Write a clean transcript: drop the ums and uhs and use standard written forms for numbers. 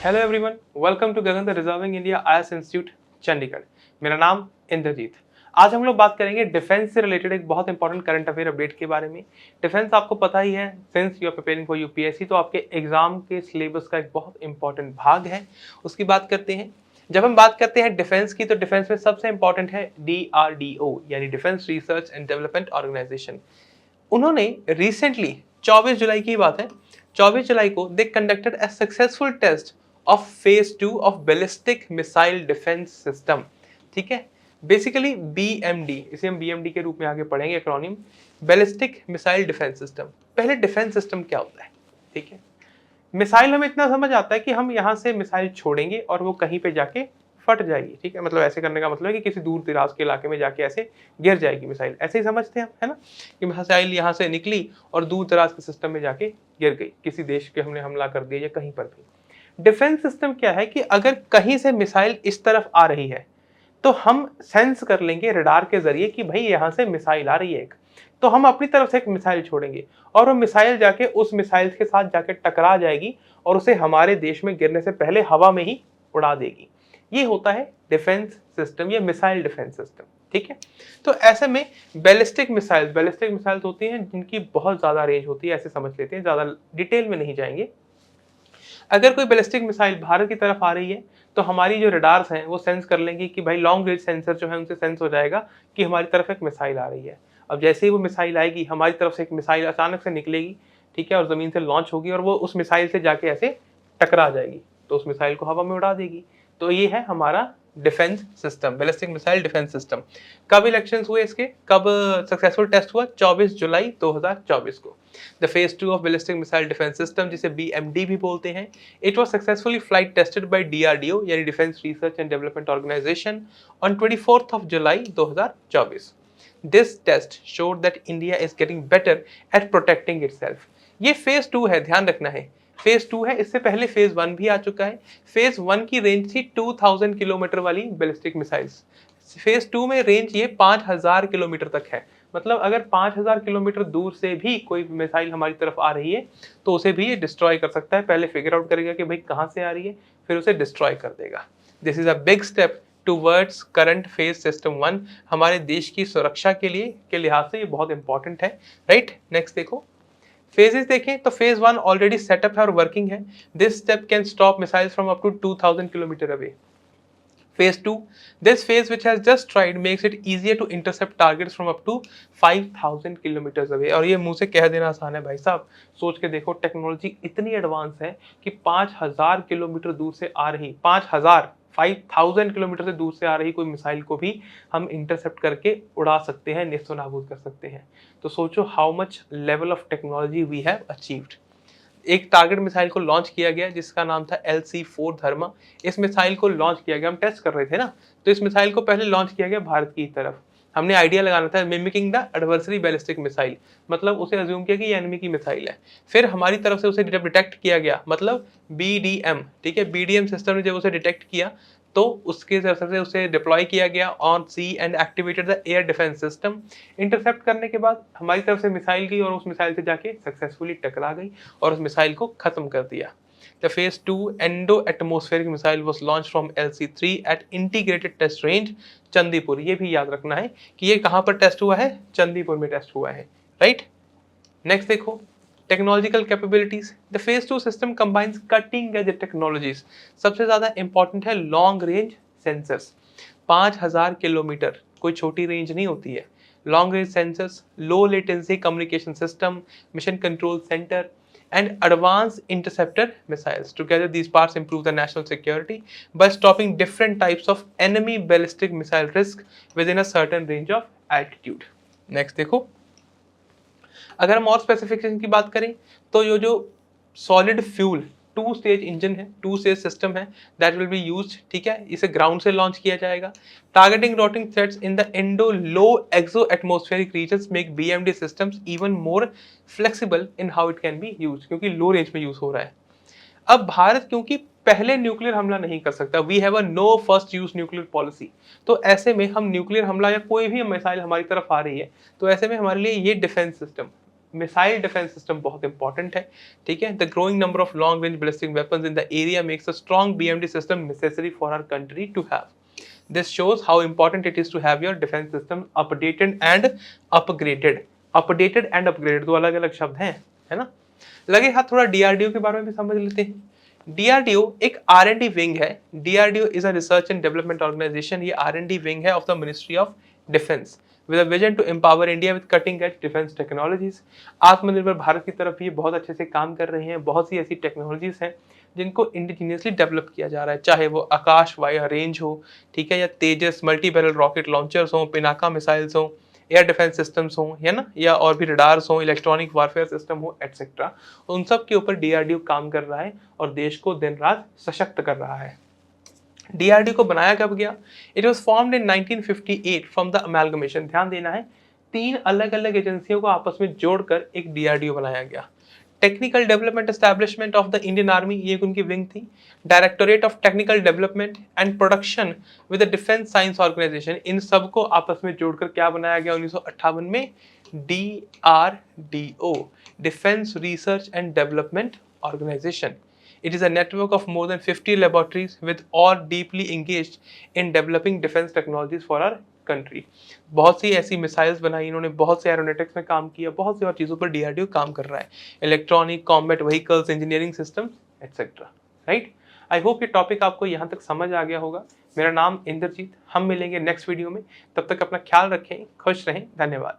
Hello everyone, welcome to Gagan the reserving India IAS institute Chandigarh. मेरा नाम इंद्रजीत। आज हम लोग बात करेंगे डिफेंस से रिलेटेड एक बहुत इंपॉर्टेंट करंट अफेयर अपडेट के बारे में। डिफेंस आपको पता ही है, since you are preparing for UPSC तो आपके एग्जाम के सिलेबस का एक बहुत इंपॉर्टेंट भाग है। उसकी बात करते हैं। जब हम बात करते हैं डिफेंस की, तो डिफेंस में सबसे इंपॉर्टेंट है DRDO यानी defence research and development organisation. उन्होंने रिसेंटली 24 जुलाई की बात है, 24 जुलाई को they conducted a successful test of phase 2 of ballistic missile defence system. ठीक है, बेसिकली BMD, इसे हम BMD के रूप में आगे पढ़ेंगे, acronym ballistic missile defence system. पहले डिफेंस सिस्टम क्या होता है? ठीक है, मिसाइल हमें इतना समझ आता है कि हम यहाँ से मिसाइल छोड़ेंगे और वो कहीं पे जाके फट जाएगी। ठीक है, मतलब ऐसे करने का मतलब है कि किसी दूर दराज के इलाके में जाके ऐसे गिर जाएगी मिसाइल। ऐसे ही समझते हैं हम, है ना, कि मिसाइल यहाँ से निकली और दूर दराज के सिस्टम में जाके गिर गई, किसी देश के हमने हमला कर दिया या कहीं पर भी। डिफेंस सिस्टम क्या है कि अगर कहीं से मिसाइल इस तरफ आ रही है तो हम सेंस कर लेंगे रडार के जरिए कि भाई यहाँ से मिसाइल आ रही है एक, तो हम अपनी तरफ से एक मिसाइल छोड़ेंगे और वो मिसाइल जाके उस मिसाइल के साथ जाके टकरा जाएगी और उसे हमारे देश में गिरने से पहले हवा में ही उड़ा देगी। ये होता है डिफेंस सिस्टम या मिसाइल डिफेंस सिस्टम। ठीक है, तो ऐसे में बैलिस्टिक मिसाइल्स होती हैं जिनकी बहुत ज्यादा रेंज होती है, ऐसे समझ लेते हैं, ज्यादा डिटेल में नहीं जाएंगे। अगर कोई बैलिस्टिक मिसाइल भारत की तरफ आ रही है तो हमारी जो रडार्स हैं वो सेंस कर लेंगे कि भाई लॉन्ग रेंज सेंसर जो है उनसे सेंस हो जाएगा कि हमारी तरफ एक मिसाइल आ रही है। अब जैसे ही वो मिसाइल आएगी, हमारी तरफ से एक मिसाइल अचानक से निकलेगी, ठीक है, और ज़मीन से लॉन्च होगी और वो उस मिसाइल से जाके ऐसे टकरा जाएगी, तो उस मिसाइल को हवा में उड़ा देगी। तो ये है हमारा defence system, ballistic missile defence system. कब इलेक्शंस हुए इसके, कब सक्सेसफुल टेस्ट हुआ? 24 जुलाई 2024 को। The phase 2 of ballistic missile defence system, जिसे BMD भी बोलते हैं, it was successfully flight tested by DRDO यानी defence research and development organisation on 24th of July 2024। This test showed that India is getting better at protecting itself। ये phase 2 है, ध्यान रखना है, फेज 2 है। इससे पहले फेज 1 भी आ चुका है। फेज 1 की रेंज थी 2000 किलोमीटर वाली बैलिस्टिक मिसाइल्स। फेज 2 में रेंज ये 5000 किलोमीटर तक है। मतलब अगर 5000 किलोमीटर दूर से भी कोई मिसाइल हमारी तरफ आ रही है तो उसे भी ये डिस्ट्रॉय कर सकता है। पहले फिगर आउट करेगा कि भाई कहाँ से आ रही है, फिर उसे डिस्ट्रॉय कर देगा। This is a big step towards current phase system 1। हमारे देश की सुरक्षा के लिए के लिहाज से ये बहुत इंपॉर्टेंट है। राइट, नेक्स्ट देखो, फेजेस देखें तो फेज 1 ऑलरेडी सेटअप है और वर्किंग है। This step can stop missiles from up to 2000 kilometre away. Phase 2, this phase which has just tried makes it easier to intercept targets from up to 5000 kilometre away. और ये मुंह से कह देना आसान है भाई साहब, सोच के देखो, टेक्नोलॉजी इतनी एडवांस है कि 5000 किलोमीटर दूर से आ रही, 5000 किलोमीटर से दूर से आ रही कोई मिसाइल को भी हम इंटरसेप्ट करके उड़ा सकते हैं, नेस्तो नाबूद कर सकते हैं। तो सोचो how much level of technology we have achieved. एक टारगेट मिसाइल को लॉन्च किया गया जिसका नाम था LC-4 धर्मा। इस मिसाइल को लॉन्च किया गया, हम टेस्ट कर रहे थे ना, तो इस मिसाइल को पहले लॉन्च किया गया भारत की तरफ। हमने आइडिया लगाना था mimicking the adversary ballistic missile, मतलब उसे अज्यूम किया कि ये एनिमी की मिसाइल है। फिर हमारी तरफ से उसे जब डिटेक्ट किया गया, मतलब BDM, ठीक है, BDM सिस्टम ने जब उसे डिटेक्ट किया तो उसके तरफ से उसे डिप्लॉय किया गया on sea and activated the air defence system. Intercept करने के बाद हमारी तरफ से मिसाइल गई और उस मिसाइल से जाके सक्सेसफुली टकरा गई और उस मिसाइल को खत्म कर दिया। The phase 2 endo-atmospheric missile was launched from LC-3 at integrated test range Chandipur. ये भी याद रखना है कि ये कहाँ पर टेस्ट हुआ है, चंदीपुर में टेस्ट हुआ है। राइट, नेक्स्ट देखो, technological capabilities. The phase 2 system combines cutting edge technologies. सबसे ज्यादा इंपॉर्टेंट है लॉन्ग रेंज सेंसर्स। 5000 किलोमीटर कोई छोटी रेंज नहीं होती है। Long range sensors, low latency communication system, mission control centre and advanced interceptor missiles. Together, these parts improve the national security by stopping different types of enemy ballistic missile risk within a certain range of altitude. Next देखो, अगर हम और specification की बात करें तो ये जो सॉलिड फ्यूल 2 स्टेज इंजन है, 2 स्टेज सिस्टम है, दैट विल बी यूज्ड। ठीक है, इसे ग्राउंड से लॉन्च किया जाएगा। Targeting rotting threats in the endo low exo atmospheric regions make BMD systems even more flexible in how it can be used, क्योंकि low range में use हो रहा है। अब भारत क्योंकि पहले न्यूक्लियर हमला नहीं कर सकता, we have a no first use nuclear policy, तो ऐसे में हम न्यूक्लियर हमला या कोई भी मिसाइल हमारी तरफ आ रही है तो ऐसे में हमारे लिए ये defence system missile defence system बहुत इंपॉर्टेंट है, ठीक है। The growing number of long range ballistic weapons in the area makes a strong BMD system necessary for our country to have. This shows how important it is to have your defense system updated and upgraded. Updated and upgraded दो अलग अलग शब्द हैं, है ना। लगे हाथ थोड़ा डीआरडीओ के बारे में भी समझ लेते हैं। डीआरडीओ एक आर&डी विंग है। DRDO is a research and development organisation. ये आर&डी विंग है of the ministry of defence with a vision to empower India with cutting edge defense technologies। आत्मनिर्भर भारत की तरफ ये बहुत अच्छे से काम कर रहे हैं। बहुत सी ऐसी टेक्नोलॉजीज हैं जिनको इंडिजीनियसली डेवलप किया जा रहा है, चाहे वो आकाश वायु रेंज हो, ठीक है, या तेजस मल्टी बैरल रॉकेट लॉन्चर्स हो, पिनाका मिसाइल्स हो, एयर डिफेंस सिस्टम्स हो, है ना, या और भी रडार्स हो, इलेक्ट्रॉनिक वारफेयर सिस्टम हो, एटसेट्रा। उन सब के ऊपर डीआरडीओ काम कर रहा है और देश को दिन रात सशक्त कर रहा है। डीआरडीओ को बनाया कब गया? It was formed in 1958 from the amalgamation. ध्यान देना है, 3 अलग अलग एजेंसियों को आपस में जोड़कर एक डीआरडीओ बनाया गया। Technical development establishment of the Indian army, ये उनकी विंग थी। Directorate of technical development and production with the defence science organisation, इन सबको आपस में जोड़कर क्या बनाया गया 1958 में? DRDO, defence research and development organisation. It is a network of more than 50 laboratories with all deeply engaged in developing defense technologies for our country। बहुत सी ऐसी मिसाइल्स बनाई इन्होंने, बहुत से एरोनॉटिक्स में काम किया, बहुत सी और चीज़ों पर डीआरडीओ काम कर रहा है, electronic combat vehicles, engineering systems etcetera. Right, I hope ये टॉपिक आपको यहाँ तक समझ आ गया होगा। मेरा नाम इंद्रजीत, हम मिलेंगे नेक्स्ट वीडियो में। तब तक अपना ख्याल रखें, खुश रहें, धन्यवाद।